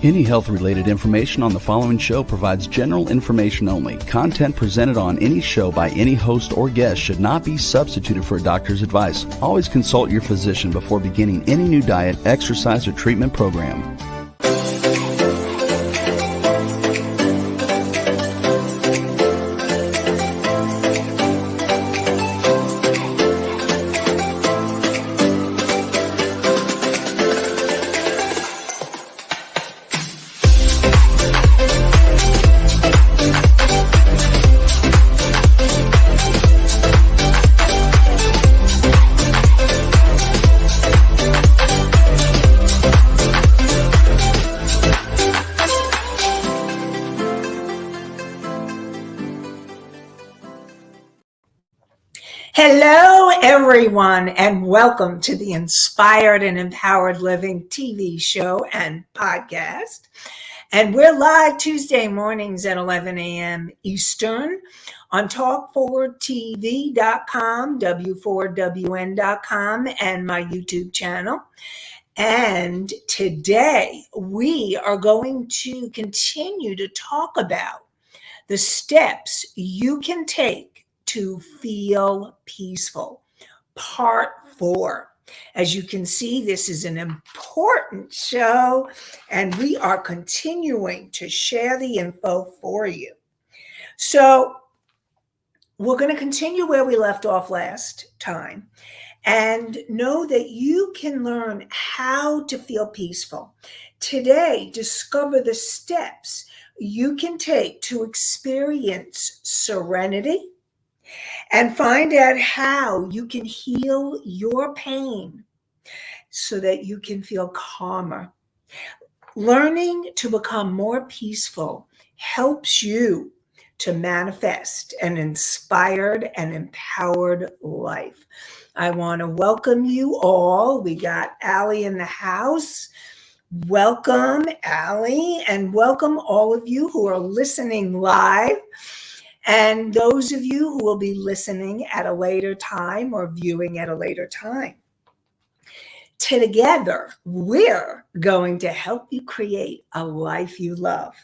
Any health-related information on the following show provides general information only. Content presented on any show by any host or guest should not be substituted for a doctor's advice. Always consult your physician before beginning any new diet, exercise, or treatment program. Hello, everyone, and welcome to the Inspired and Empowered Living TV show and podcast. And we're live Tuesday mornings at 11 a.m. Eastern on talk4tv.com, w4wn.com, and my YouTube channel. And today we are going to continue to talk about the steps you can take to feel peaceful. Part 4. As you can see, this is an important show, and we are continuing to share the info for you. So we're going to continue where we left off last time, and know that you can learn how to feel peaceful. Today, discover the steps you can take to experience serenity, and find out how you can heal your pain so that you can feel calmer. Learning to become more peaceful helps you to manifest an inspired and empowered life. I want to welcome you all. We got Allie in the house. Welcome, Allie, and welcome all of you who are listening live. And those of you who will be listening at a later time or viewing at a later time. Together, we're going to help you create a life you love.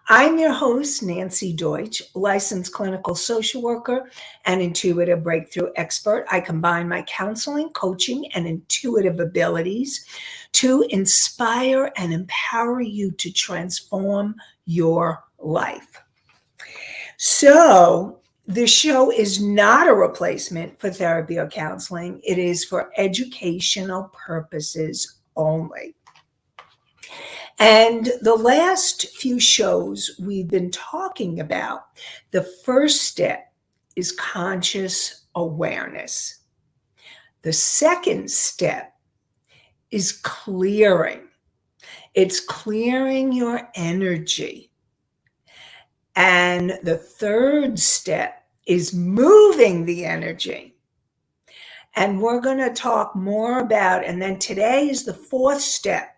I'm your host, Nanci Deutsch, licensed clinical social worker and intuitive breakthrough expert. I combine my counseling, coaching, and intuitive abilities to inspire and empower you to transform your life. So the show is not a replacement for therapy or counseling. It is for educational purposes only. And the last few shows we've been talking about, the first step is conscious awareness. The second step is clearing. It's clearing your energy. And the third step is moving the energy. And we're going to talk more about, and then today is the fourth step.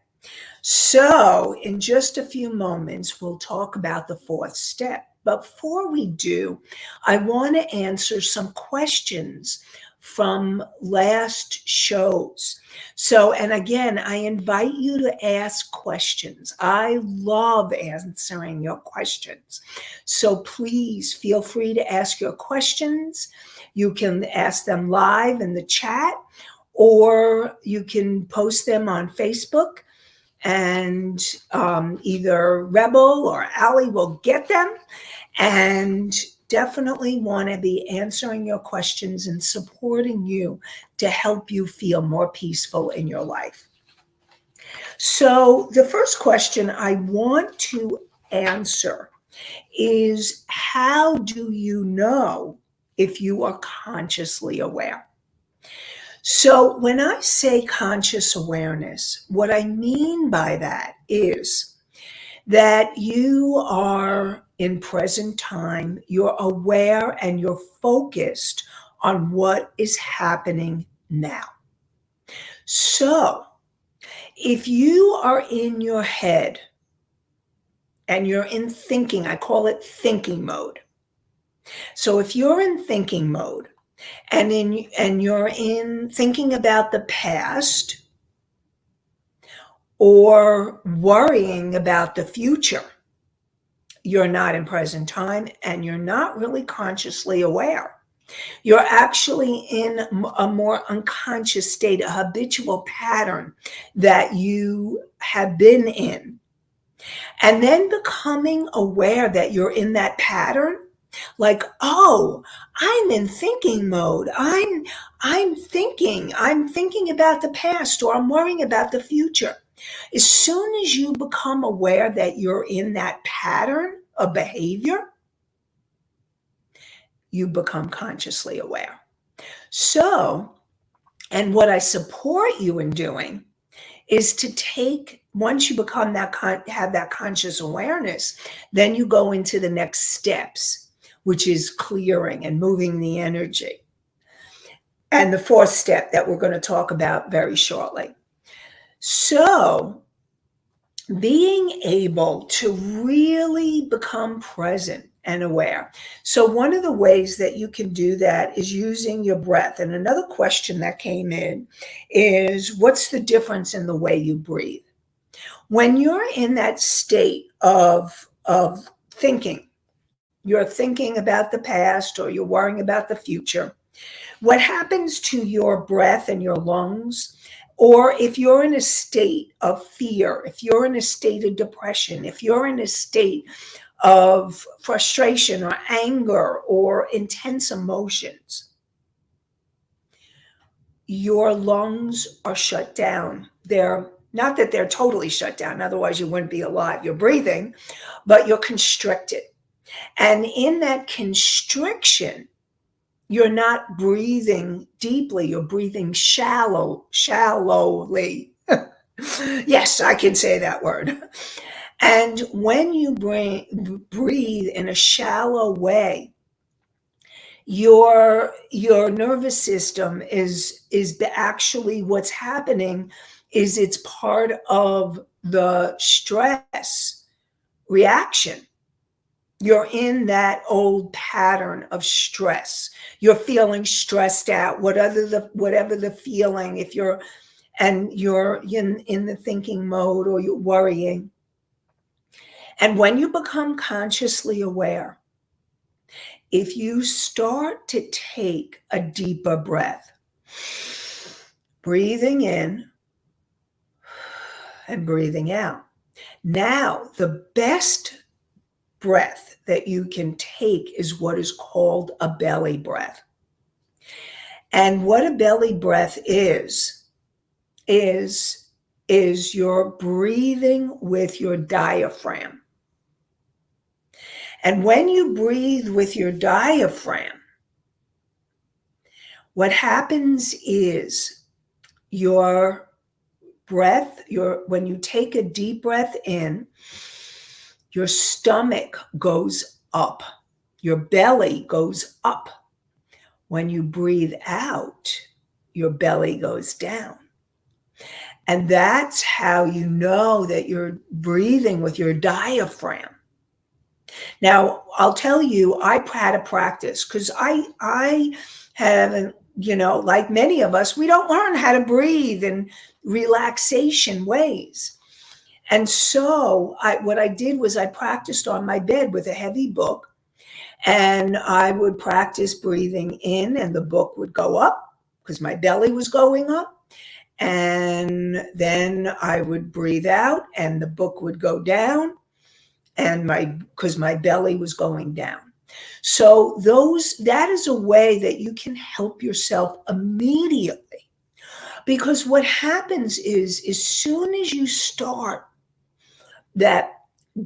So in just a few moments, we'll talk about the fourth step. But before we do, I want to answer some questions from last shows. So, and again, I invite you to ask questions. I love answering your questions. So please feel free to ask your questions. You can ask them live in the chat, or you can post them on Facebook, and either Rebel or Allie will get them, and definitely want to be answering your questions and supporting you to help you feel more peaceful in your life. So the first question I want to answer is, how do you know if you are consciously aware? So when I say conscious awareness, what I mean by that is that you are in present time, you're aware and you're focused on what is happening now. So if you are in your head and you're in thinking, I call it thinking mode. So if you're in thinking mode and you're in thinking about the past, or worrying about the future, you're not in present time and you're not really consciously aware. You're actually in a more unconscious state, a habitual pattern that you have been in. And then becoming aware that you're in that pattern, like, oh, I'm in thinking mode. I'm thinking about the past, or I'm worrying about the future. As soon as you become aware that you're in that pattern of behavior, you become consciously aware. So, and what I support you in doing is to take, once you become that, have that conscious awareness, then you go into the next steps, which is clearing and moving the energy. And the fourth step that we're going to talk about very shortly. So, being able to really become present and aware. So, one of the ways that you can do that is using your breath. And another question that came in is, what's the difference in the way you breathe? When you're in that state of thinking, you're thinking about the past or you're worrying about the future, what happens to your breath and your lungs, or if you're in a state of fear, if you're in a state of depression, if you're in a state of frustration or anger or intense emotions, your lungs are shut down. They're not that they're totally shut down, otherwise you wouldn't be alive. You're breathing, but you're constricted. And in that constriction, you're not breathing deeply, you're breathing shallowly. Yes, I can say that word. And when you breathe in a shallow way, your nervous system is actually, what's happening is it's part of the stress reaction. You're in that old pattern of stress. You're feeling stressed out, whatever the feeling, if you're in the thinking mode or you're worrying. And when you become consciously aware, if you start to take a deeper breath, breathing in and breathing out. Now, the best breath that you can take is what is called a belly breath. And what a belly breath is you're breathing with your diaphragm. And when you breathe with your diaphragm, what happens is your breath, when you take a deep breath in, your stomach goes up, your belly goes up. When you breathe out, your belly goes down. And that's how you know that you're breathing with your diaphragm. Now, I'll tell you, I had to practice because I haven't, like many of us, we don't learn how to breathe in relaxation ways. And so what I did was I practiced on my bed with a heavy book, and I would practice breathing in, and the book would go up because my belly was going up. And then I would breathe out and the book would go down, and because my belly was going down. So that is a way that you can help yourself immediately. Because what happens is, as soon as you start that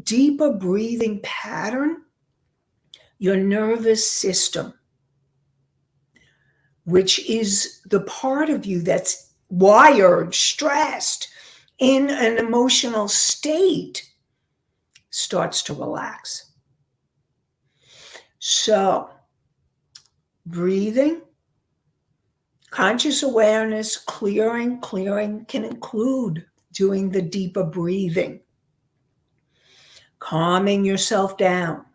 deeper breathing pattern, your nervous system, which is the part of you that's wired, stressed, in an emotional state, starts to relax. So, breathing, conscious awareness, clearing can include doing the deeper breathing, calming yourself down.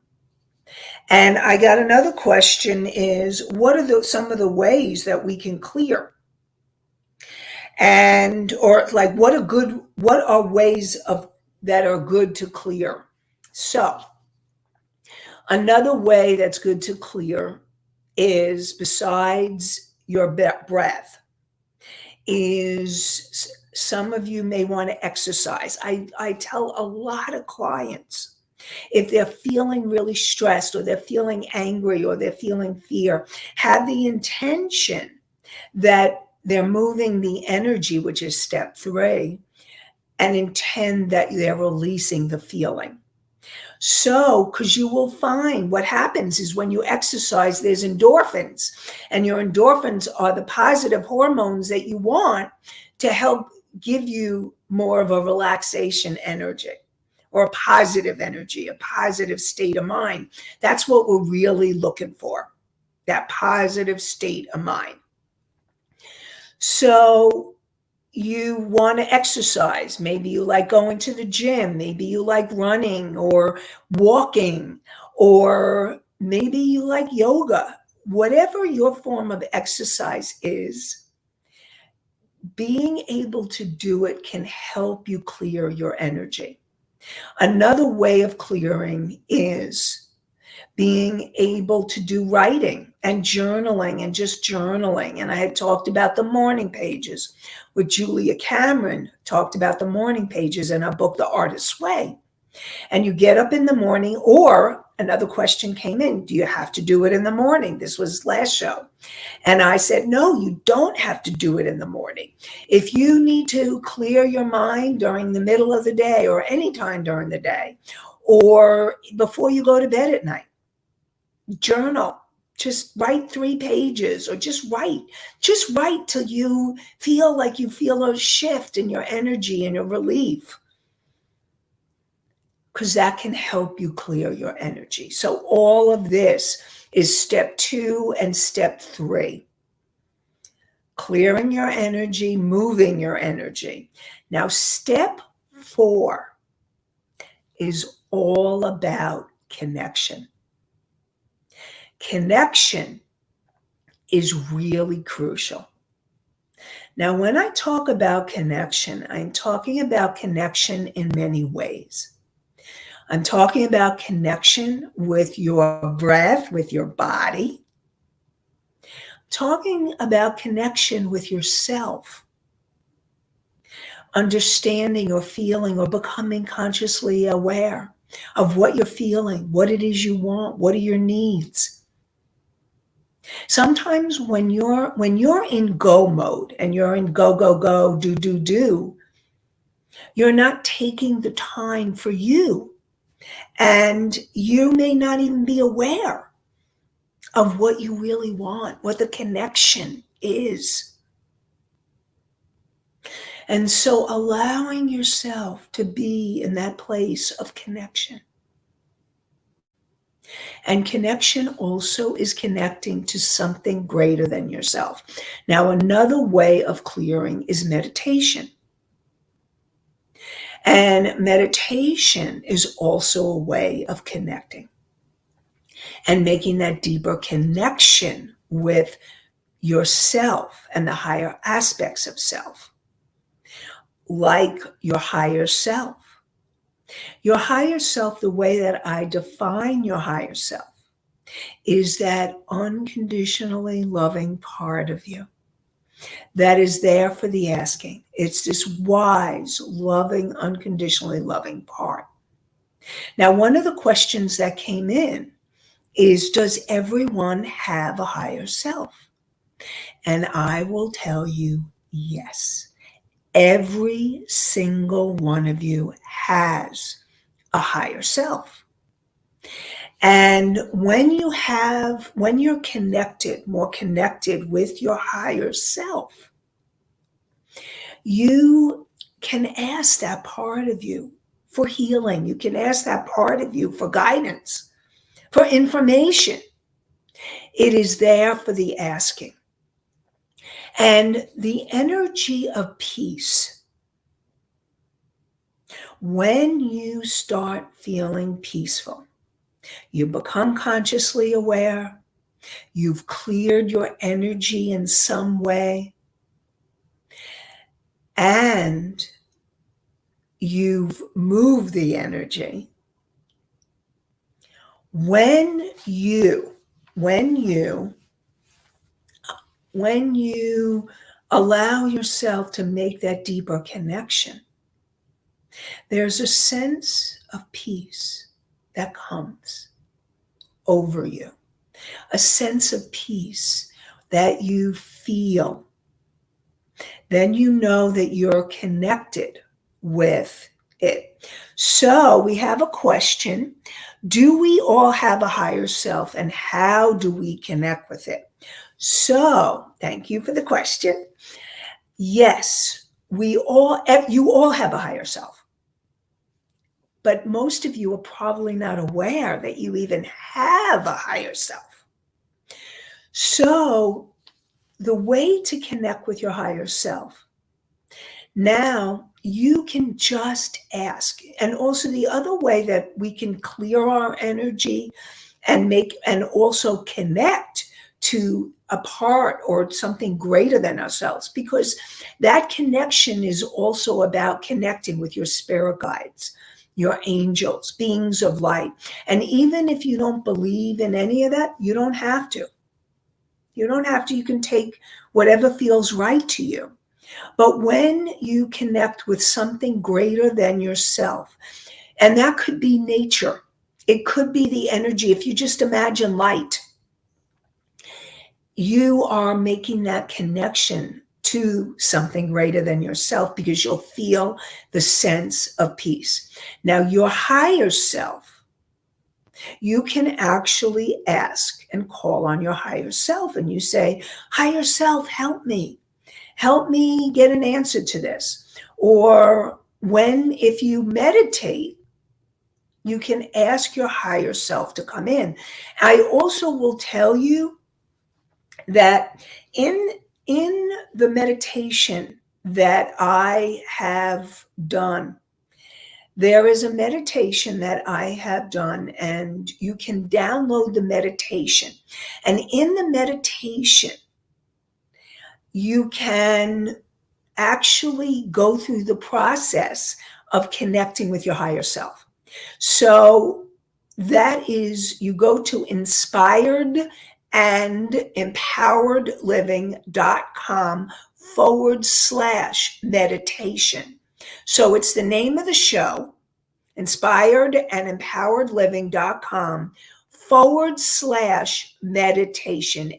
And I got another question is, what are some of the ways that we can clear? And or like what are ways of that are good to clear. So another way that's good to clear is, besides your breath, is some of you may want to exercise. I tell a lot of clients, if they're feeling really stressed or they're feeling angry or they're feeling fear, have the intention that they're moving the energy, which is step 3, and intend that they're releasing the feeling. So, because you will find what happens is when you exercise, there's endorphins, and your endorphins are the positive hormones that you want to help give you more of a relaxation energy or a positive energy, a positive state of mind. That's what we're really looking for, that positive state of mind. So you want to exercise. Maybe you like going to the gym. Maybe you like running or walking, or maybe you like yoga. Whatever your form of exercise is, being able to do it can help you clear your energy. Another way of clearing is being able to do writing and journaling and just journaling. And I had talked about the morning pages with Julia Cameron, talked about the morning pages in her book, The Artist's Way. And you get up in the morning, or another question came in, do you have to do it in the morning? This was last show. And I said, no, you don't have to do it in the morning. If you need to clear your mind during the middle of the day or any time during the day, or before you go to bed at night, journal. Just write 3 pages, or just write till you feel like you feel a shift in your energy and your relief, because that can help you clear your energy. So all of this is step 2 and step 3. Clearing your energy, moving your energy. Now, step 4 is all about connection. Connection is really crucial. Now, when I talk about connection, I'm talking about connection in many ways. I'm talking about connection with your breath, with your body. Talking about connection with yourself. Understanding or feeling or becoming consciously aware of what you're feeling, what it is you want, what are your needs. Sometimes when you're in go mode and you're in go, go, go, do, you're not taking the time for you. And you may not even be aware of what you really want, what the connection is. And so allowing yourself to be in that place of connection. And connection also is connecting to something greater than yourself. Now, another way of clearing is meditation. And meditation is also a way of connecting and making that deeper connection with yourself and the higher aspects of self, like your higher self. Your higher self, the way that I define your higher self, is that unconditionally loving part of you that is there for the asking. It's this wise, loving, unconditionally loving part. Now, one of the questions that came in is, does everyone have a higher self? And I will tell you, yes. Every single one of you has a higher self. And when you're connected, more connected with your higher self, you can ask that part of you for healing. You can ask that part of you for guidance, for information. It is there for the asking. And the energy of peace, when you start feeling peaceful, you become consciously aware, you've cleared your energy in some way, and you've moved the energy, when you allow yourself to make that deeper connection, there's a sense of peace that comes over you, a sense of peace that you feel. Then you know that you're connected with it. So we have a question. Do we all have a higher self, and how do we connect with it? So thank you for the question. Yes, you all have a higher self, but most of you are probably not aware that you even have a higher self. So the way to connect with your higher self, now you can just ask. And also the other way that we can clear our energy and also connect to a part or something greater than ourselves, because that connection is also about connecting with your spirit guides, your angels, beings of light. And even if you don't believe in any of that, you don't have to. You don't have to. You can take whatever feels right to you. But when you connect with something greater than yourself, and that could be nature, it could be the energy. If you just imagine light, you are making that connection to something greater than yourself, because you'll feel the sense of peace. Now, your higher self, you can actually ask and call on your higher self, and you say, higher self, help me. Help me get an answer to this. Or if you meditate, you can ask your higher self to come in. I also will tell you that in the meditation that I have done, there is a meditation that I have done, and you can download the meditation. And in the meditation, you can actually go through the process of connecting with your higher self. So that is, you go to inspiredandempoweredliving.com/meditation. So it's the name of the show, inspiredandempoweredliving.com/meditation, meditation.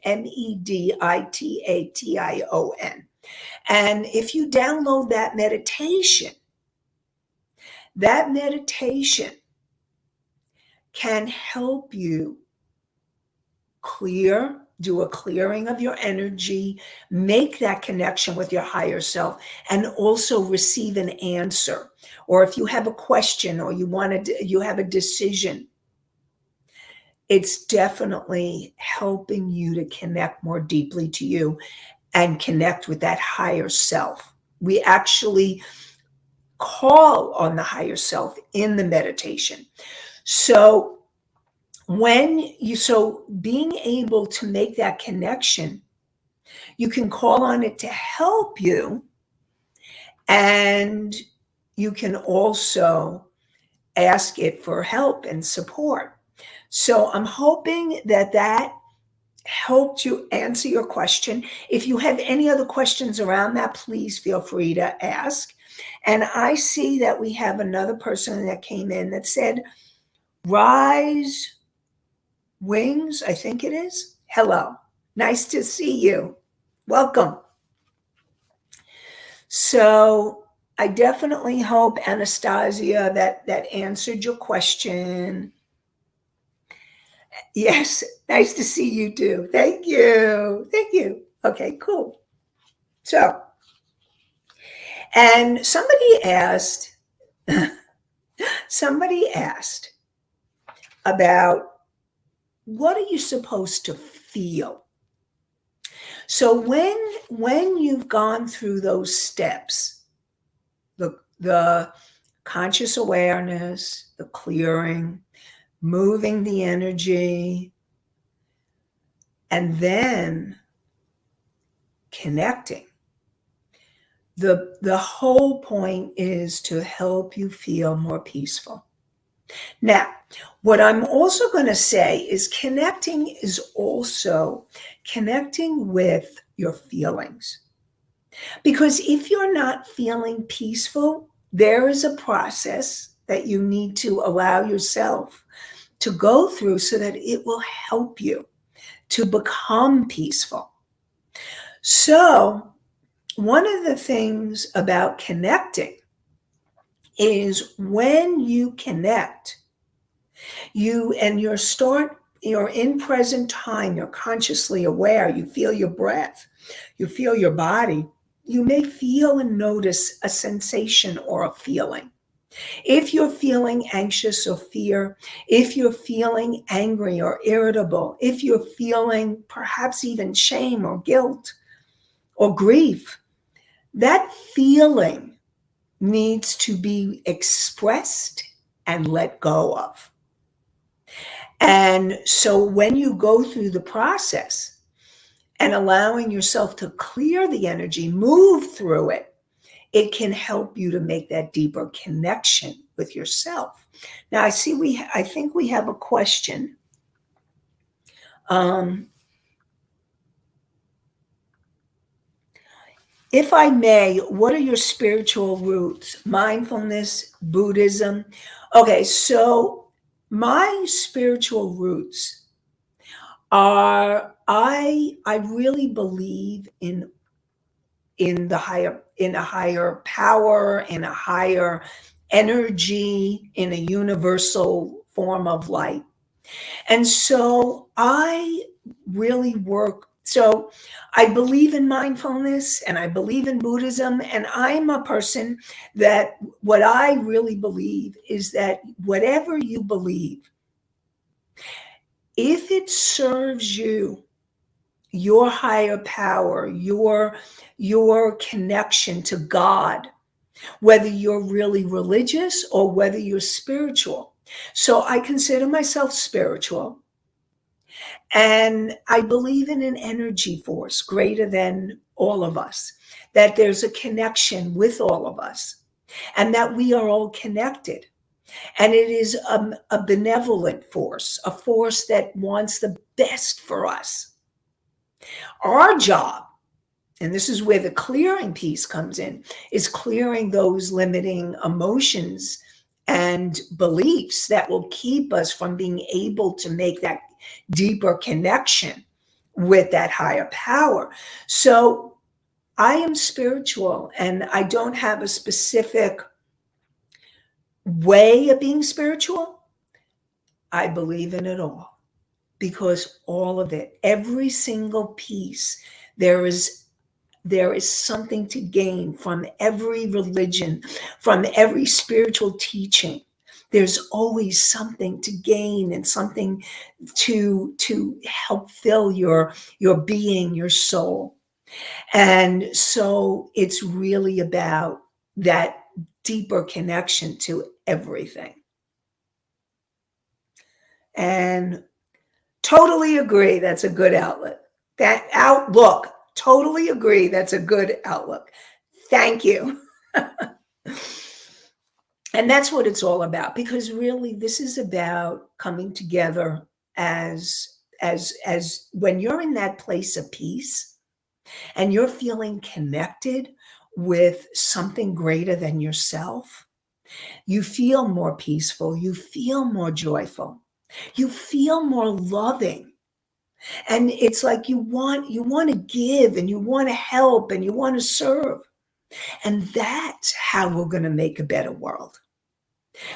And if you download that meditation can help you do a clearing of your energy, make that connection with your higher self, and also receive an answer. Or if you have a question, or you have a decision, it's definitely helping you to connect more deeply to you and connect with that higher self. We actually call on the higher self in the meditation. So being able to make that connection, you can call on it to help you, and you can also ask it for help and support. So I'm hoping that helped you answer your question. If you have any other questions around that, please feel free to ask. And I see that we have another person that came in that said, Rise Wings, I think it is. Hello. Nice to see you. Welcome. So I definitely hope, Anastasia, that answered your question. Yes, nice to see you too. Thank you. Thank you. Okay, cool. So, and somebody asked about, what are you supposed to feel? So when you've gone through those steps, the conscious awareness, the clearing, moving the energy, and then connecting, The whole point is to help you feel more peaceful. Now, what I'm also going to say is connecting is also connecting with your feelings. Because if you're not feeling peaceful, there is a process that you need to allow yourself to go through so that it will help you to become peaceful. So, one of the things about connecting is when you connect, you're in present time, you're consciously aware, you feel your breath, you feel your body, you may feel and notice a sensation or a feeling. If you're feeling anxious or fear, if you're feeling angry or irritable, if you're feeling perhaps even shame or guilt or grief, that feeling needs to be expressed and let go of. And so when you go through the process and allowing yourself to clear the energy, move through it, it can help you to make that deeper connection with yourself. Now I think we have a question. If I may, what are your spiritual roots? Mindfulness, Buddhism? Okay, so my spiritual roots are I really believe in a higher power, in a higher energy, in a universal form of light. And so I really work. So I believe in mindfulness and I believe in Buddhism. And I'm a person that what I really believe is that whatever you believe, if it serves you, your higher power, your connection to God, whether you're really religious or whether you're spiritual. So I consider myself spiritual. And I believe in an energy force greater than all of us, that there's a connection with all of us, and that we are all connected. And it is a benevolent force, a force that wants the best for us. Our job, and this is where the clearing piece comes in, is clearing those limiting emotions and beliefs that will keep us from being able to make that deeper connection with that higher power. So I am spiritual and I don't have a specific way of being spiritual. I believe in it all because all of it, every single piece, there is something to gain from every religion, from every spiritual teaching. There's always something to gain and something to help fill your being, your soul. And so it's really about that deeper connection to everything. And totally agree, that's a good outlet. That outlook, totally agree, that's a good outlook. Thank you. And that's what it's all about, because really this is about coming together as when you're in that place of peace and you're feeling connected with something greater than yourself, you feel more peaceful, you feel more joyful, you feel more loving. And it's like you want to give and you want to help and you want to serve. And that's how we're going to make a better world.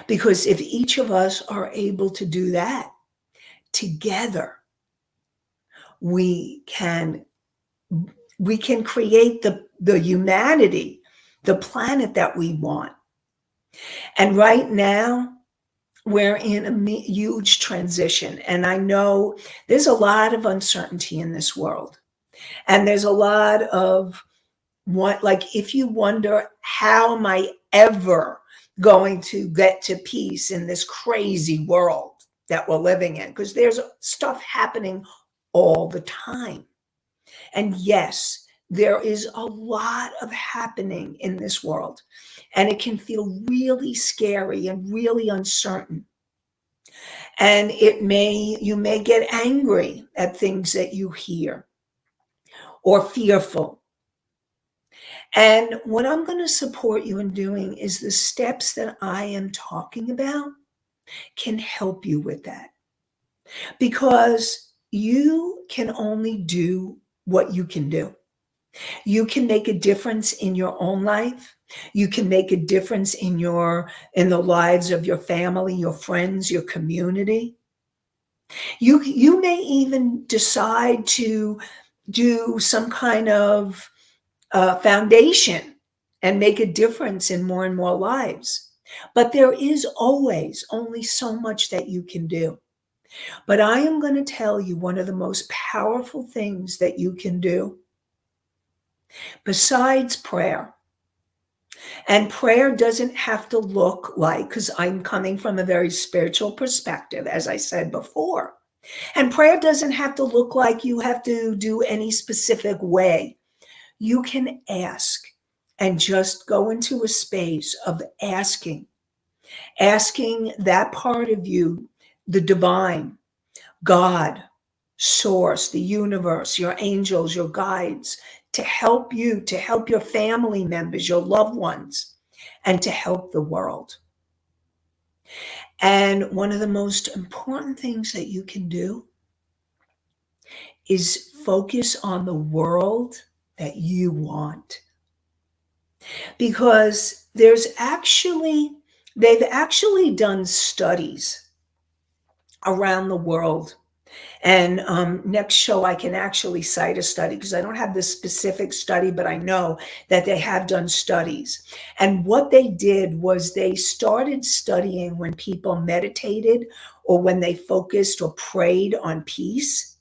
Because if each of us are able to do that together, we can create the humanity, the planet that we want. And right now, we're in a huge transition. And I know there's a lot of uncertainty in this world. And there's a lot of like if you wonder, how am I ever going to get to peace in this crazy world that we're living in? Because there's stuff happening all the time. And yes, There is a lot of happening in this world, and it can feel really scary and really uncertain. And you may get angry at things that you hear or fearful. And what I'm going to support you in doing is the steps that I am talking about can help you with that, because you can only do what you can do. You can make a difference in your own life. You can make a difference in the lives of your family, your friends, your community. You may even decide to do some kind of foundation and make a difference in more and more lives. But there is always only so much that you can do. But I am going to tell you one of the most powerful things that you can do besides prayer. And prayer doesn't have to look like, because I'm coming from a very spiritual perspective, as I said before. And prayer doesn't have to look like you have to do any specific way. You can ask and just go into a space of asking that part of you, the divine, God, source, the universe, your angels, your guides, to help you, to help your family members, your loved ones, and to help the world. And one of the most important things that you can do is focus on the world that you want. Because they've actually done studies around the world. And next show, I can actually cite a study, because I don't have this specific study, but I know that they have done studies. And what they did was they started studying when people meditated or when they focused or prayed on peace.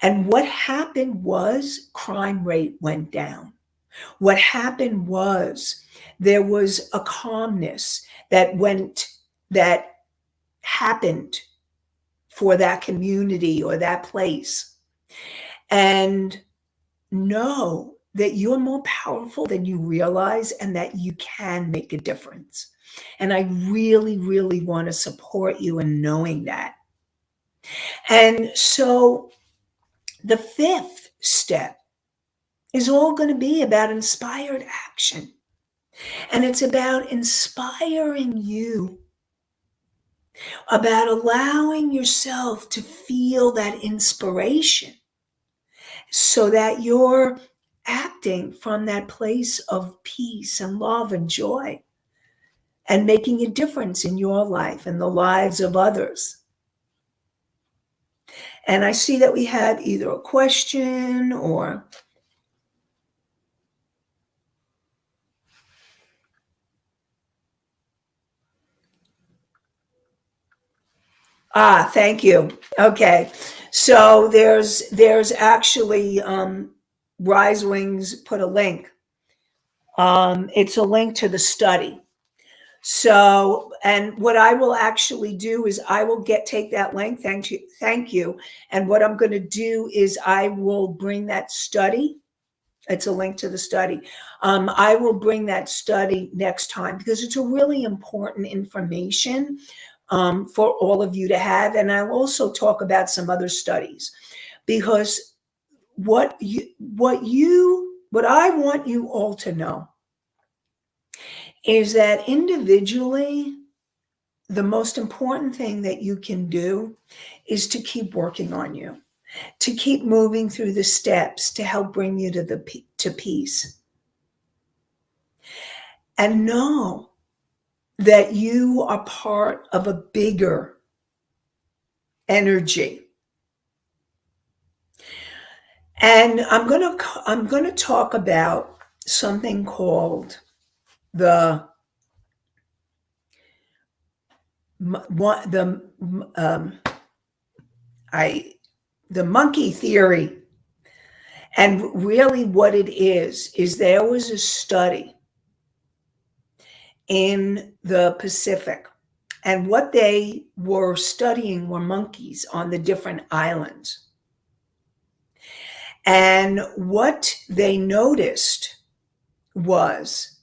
And what happened was crime rate went down. What happened was there was a calmness that happened for that community or that place. And know that you're more powerful than you realize, and that you can make a difference. And I really, really want to support you in knowing that. And so the fifth step is all going to be about inspired action. And it's about inspiring you, about allowing yourself to feel that inspiration, so that you're acting from that place of peace and love and joy, and making a difference in your life and the lives of others. And I see that we had either a question or... Thank you. Okay. So there's actually Rise Wings put a link. It's a link to the study. So, and what I will actually do is I will take that link. Thank you. And what I'm going to do is I will bring that study. It's a link to the study. I will bring that study next time, because it's a really important information for all of you to have. And I'll also talk about some other studies, because what I want you all to know is that individually, the most important thing that you can do is to keep working on you, to keep moving through the steps to help bring you to peace. And know that you are part of a bigger energy. And I'm going to talk about something called the monkey theory. And really what it is there was a study in the Pacific, and what they were studying were monkeys on the different islands. And what they noticed was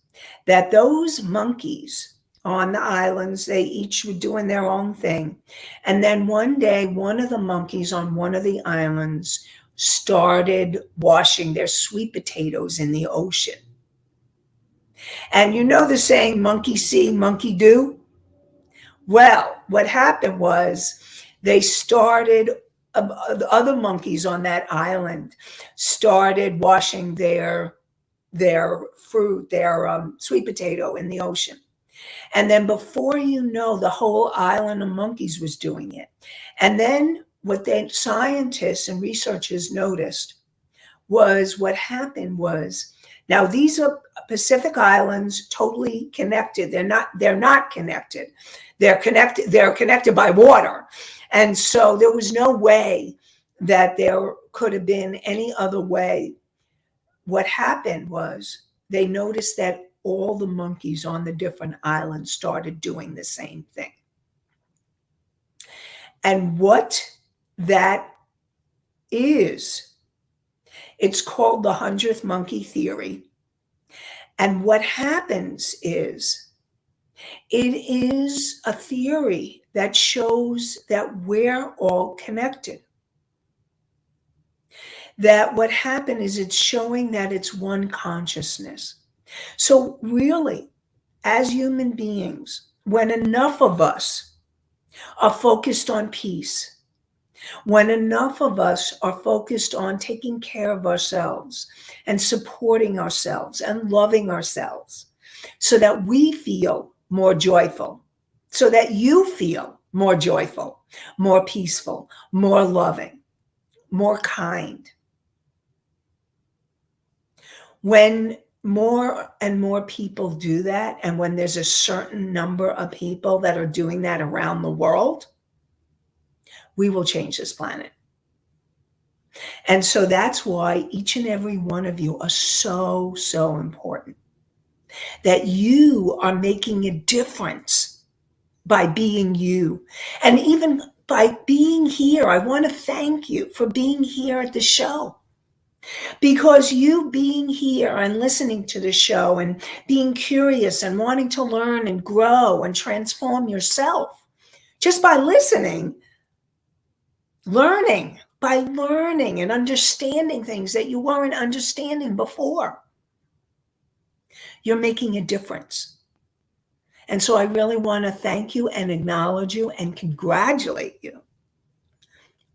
that those monkeys on the islands, they each were doing their own thing. And then one day, one of the monkeys on one of the islands started washing their sweet potatoes in the ocean. And you know the saying, monkey see, monkey do? Well, what happened was they started, the other monkeys on that island started washing their fruit, their sweet potato in the ocean. And then before you know, the whole island of monkeys was doing it. And then what the scientists and researchers noticed was what happened was, now these are Pacific Islands, totally connected. They're not connected. They're connected by water. And so there was no way that there could have been any other way. What happened was they noticed that all the monkeys on the different islands started doing the same thing. And what that is, it's called the 100th monkey theory. And what happens is, it is a theory that shows that we're all connected. That what happened is it's showing that it's one consciousness. So really, as human beings, when enough of us are focused on peace, when enough of us are focused on taking care of ourselves and supporting ourselves and loving ourselves so that we feel more joyful, so that you feel more joyful, more peaceful, more loving, more kind. When more and more people do that, and when there's a certain number of people that are doing that around the world, we will change this planet. And so that's why each and every one of you are so, so important. That you are making a difference by being you. And even by being here, I want to thank you for being here at the show. Because you being here and listening to the show and being curious and wanting to learn and grow and transform yourself, just by listening, by learning and understanding things that you weren't understanding before, you're making a difference. And so I really want to thank you and acknowledge you and congratulate you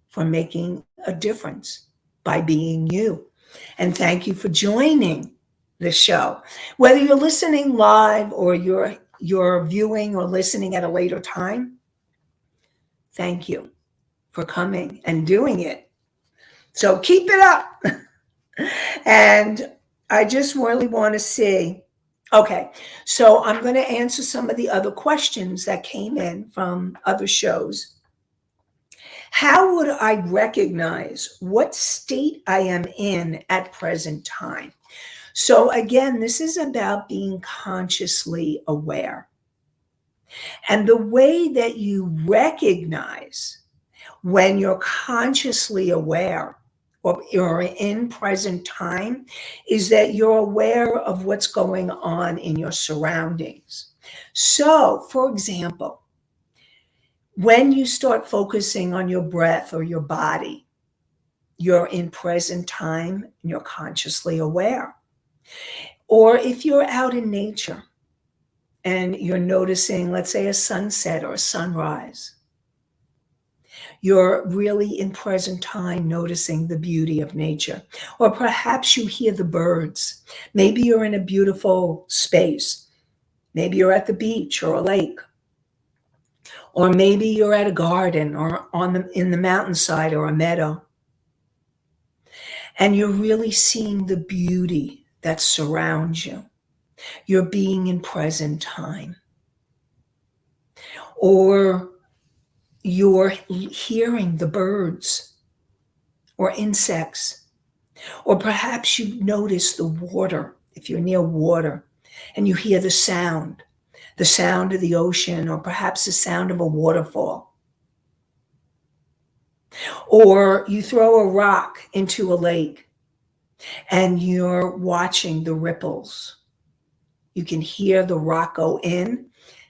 for making a difference by being you. And thank you for joining the show. Whether you're listening live or you're viewing or listening at a later time, thank you for coming and doing it. So keep it up. And I just really want to see. Okay, so I'm going to answer some of the other questions that came in from other shows. How would I recognize what state I am in at present time? So again, this is about being consciously aware. And the way that you recognize when you're consciously aware or you're in present time is that you're aware of what's going on in your surroundings. So, for example, when you start focusing on your breath or your body, you're in present time and you're consciously aware. Or if you're out in nature and you're noticing, let's say, a sunset or a sunrise, you're really in present time noticing the beauty of nature. Or perhaps you hear the birds. Maybe you're in a beautiful space. Maybe you're at the beach or a lake. Or maybe you're at a garden or in the mountainside or a meadow. And you're really seeing the beauty that surrounds you. You're being in present time. Or you're hearing the birds or insects. Or perhaps you notice the water, if you're near water, and you hear the sound of the ocean, or perhaps the sound of a waterfall. Or you throw a rock into a lake and you're watching the ripples. You can hear the rock go in,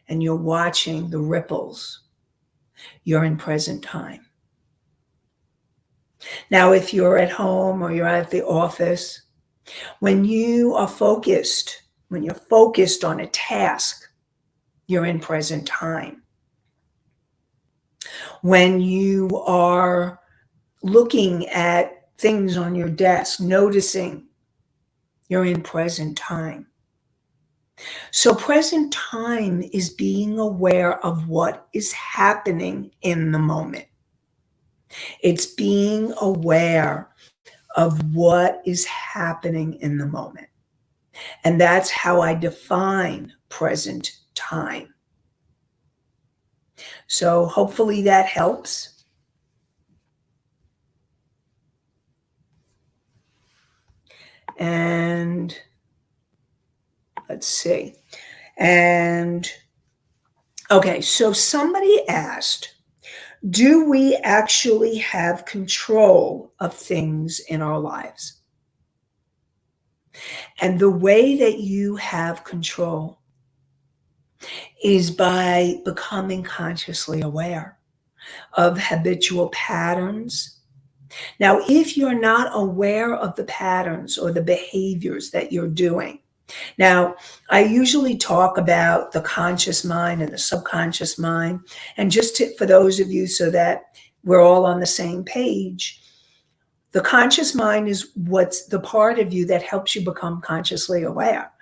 and you're watching the ripples. You're in present time. Now, if you're at home or you're at the office, when you are focused, when you're focused on a task, you're in present time. When you are looking at things on your desk, noticing, you're in present time. So present time is being aware of what is happening in the moment. It's being aware of what is happening in the moment. And that's how I define present time. So hopefully that helps. And let's see. And okay, so somebody asked, do we actually have control of things in our lives? And the way that you have control is by becoming consciously aware of habitual patterns. Now, if you're not aware of the patterns or the behaviors that you're doing, now, I usually talk about the conscious mind and the subconscious mind. And for those of you so that we're all on the same page, the conscious mind is what's the part of you that helps you become consciously aware.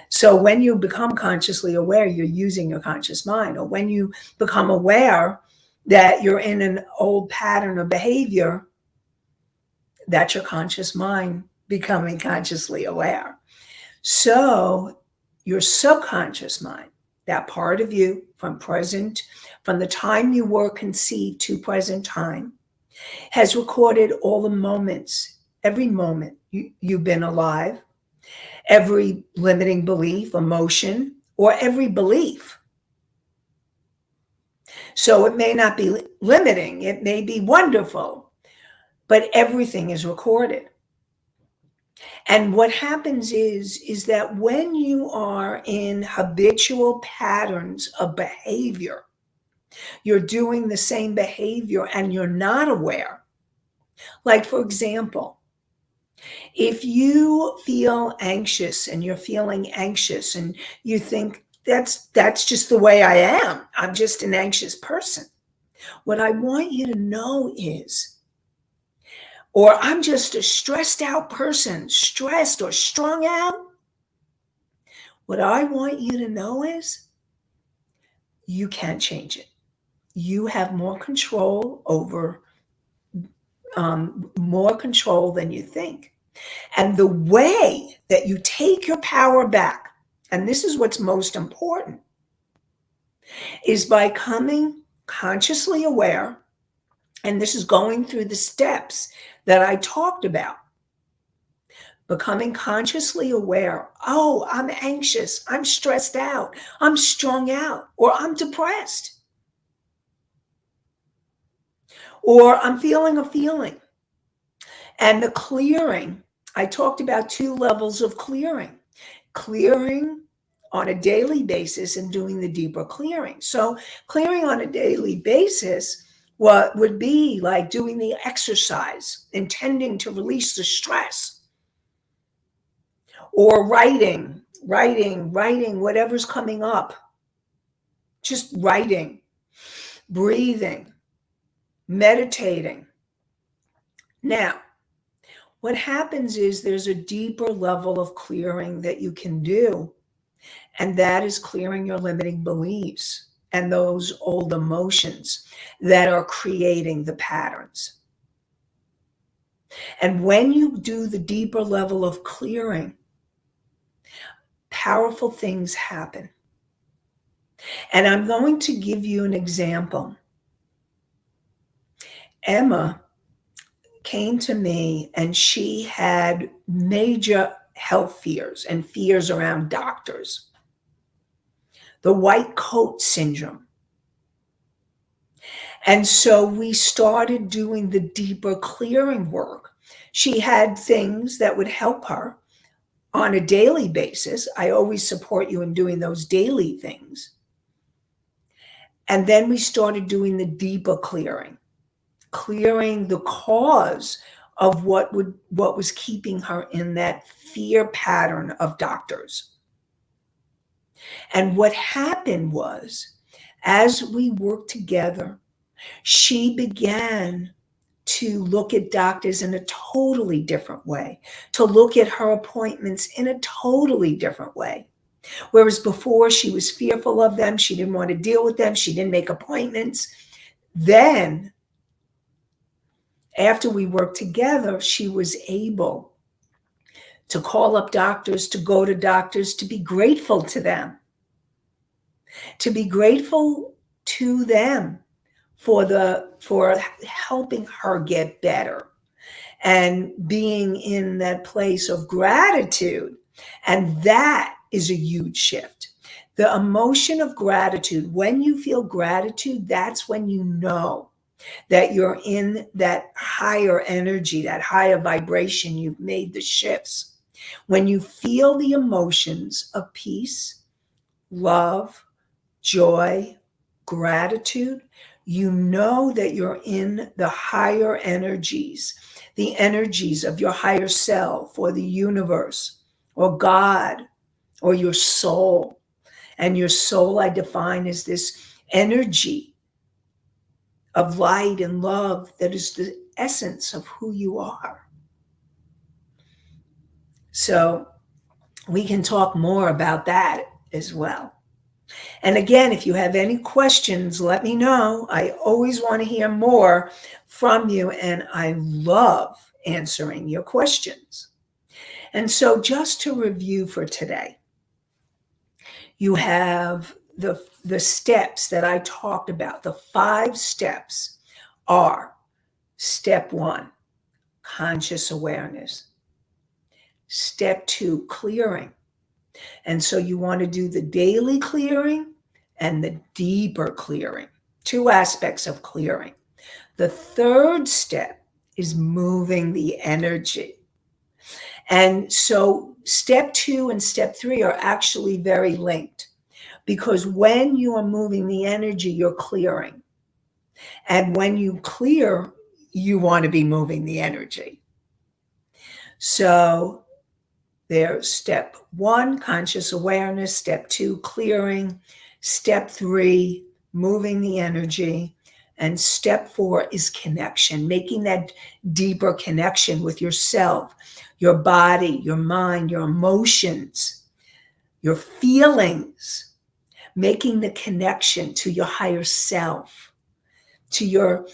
So when you become consciously aware, you're using your conscious mind. Or when you become aware that you're in an old pattern of behavior, that's your conscious mind becoming consciously aware. So your subconscious mind, that part of you from the time you were conceived to present time, has recorded all the moments, every moment you've been alive, every limiting belief, emotion, or every belief. So it may not be limiting, it may be wonderful, but everything is recorded. And what happens is that when you are in habitual patterns of behavior, you're doing the same behavior and you're not aware. Like, for example, if you feel anxious and you're feeling anxious and you think that's just the way I am, I'm just an anxious person. What I want you to know is, or I'm just a stressed out person, stressed or strung out. What I want you to know is you can't change it. You have more control over, more control than you think. And the way that you take your power back, and this is what's most important, is by coming consciously aware. And this is going through the steps that I talked about. Becoming consciously aware. Oh, I'm anxious. I'm stressed out. I'm strung out. Or I'm depressed. Or I'm feeling a feeling. And the clearing, I talked about 2 levels of clearing. Clearing on a daily basis and doing the deeper clearing. So clearing on a daily basis, what would be like doing the exercise, intending to release the stress, or writing, whatever's coming up, just writing, breathing, meditating. Now, what happens is there's a deeper level of clearing that you can do, and that is clearing your limiting beliefs and those old emotions that are creating the patterns. And when you do the deeper level of clearing, powerful things happen. And I'm going to give you an example. Emma came to me and she had major health fears and fears around doctors. The white coat syndrome. And so we started doing the deeper clearing work. She had things that would help her on a daily basis. I always support you in doing those daily things. And then we started doing the deeper clearing, clearing the cause of what was keeping her in that fear pattern of doctors. And what happened was, as we worked together, she began to look at doctors in a totally different way, to look at her appointments in a totally different way. Whereas before she was fearful of them, she didn't want to deal with them, she didn't make appointments. Then, after we worked together, she was able to call up doctors, to go to doctors, to be grateful to them, to be grateful to them for helping her get better and being in that place of gratitude. And that is a huge shift. The emotion of gratitude, when you feel gratitude, that's when you know that you're in that higher energy, that higher vibration. You've made the shifts. When you feel the emotions of peace, love, joy, gratitude, you know that you're in the higher energies, the energies of your higher self or the universe or God or your soul. And your soul I define as this energy of light and love that is the essence of who you are. So we can talk more about that as well. And again, if you have any questions, let me know. I always want to hear more from you, and I love answering your questions. And so just to review for today, you have the steps that I talked about. The 5 steps are: step 1, conscious awareness. Step 2, clearing. And so you want to do the daily clearing and the deeper clearing, 2 aspects of clearing. The 3rd step is moving the energy. And so step 2 and step 3 are actually very linked, because when you are moving the energy, you're clearing. And when you clear, you want to be moving the energy. So there's step 1, conscious awareness. Step 2, clearing. Step 3, moving the energy. And step 4 is connection, making that deeper connection with yourself, your body, your mind, your emotions, your feelings, making the connection to your higher self, to your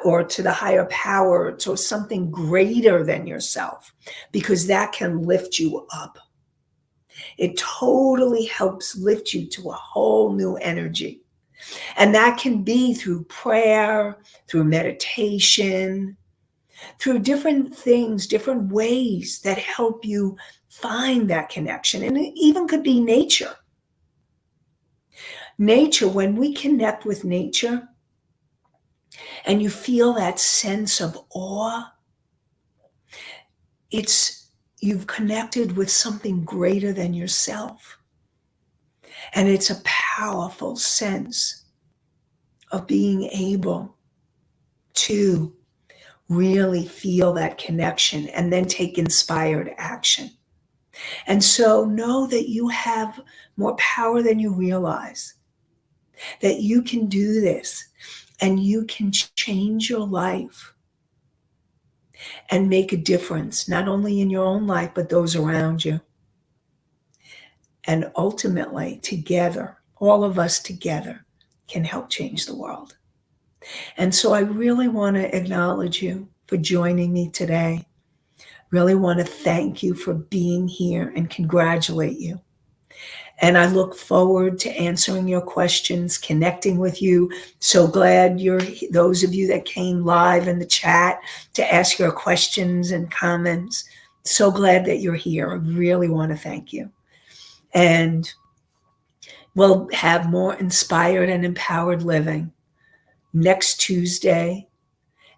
or to the higher power, to something greater than yourself, because that can lift you up. It totally helps lift you to a whole new energy. And that can be through prayer, through meditation, through different things, different ways that help you find that connection. And it even could be nature. Nature, when we connect with nature, and you feel that sense of awe, you've connected with something greater than yourself. And it's a powerful sense of being able to really feel that connection and then take inspired action. And so know that you have more power than you realize, that you can do this and you can change your life and make a difference, not only in your own life, but those around you. And ultimately, together, all of us together can help change the world. And so I really want to acknowledge you for joining me today. Really want to thank you for being here and congratulate you. And I look forward to answering your questions, connecting with you. So glad those of you that came live in the chat to ask your questions and comments. So glad that you're here. I really want to thank you. And we'll have more inspired and empowered living next Tuesday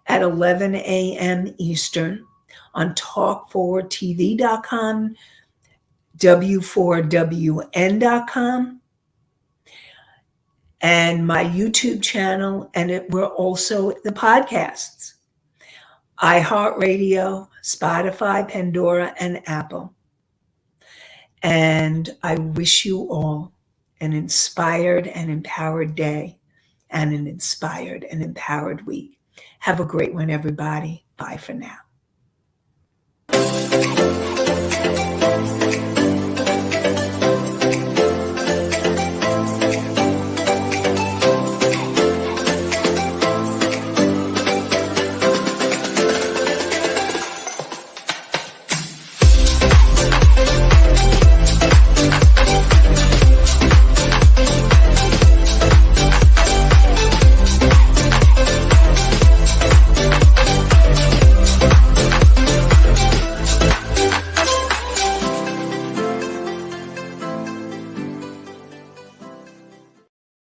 at 11 a.m. Eastern on talk4tv.com, w4wn.com, and my YouTube channel. And we're also the podcasts, iHeartRadio, Spotify, Pandora, and Apple. And I wish you all an inspired and empowered day and an inspired and empowered week. Have a great one, everybody. Bye for now.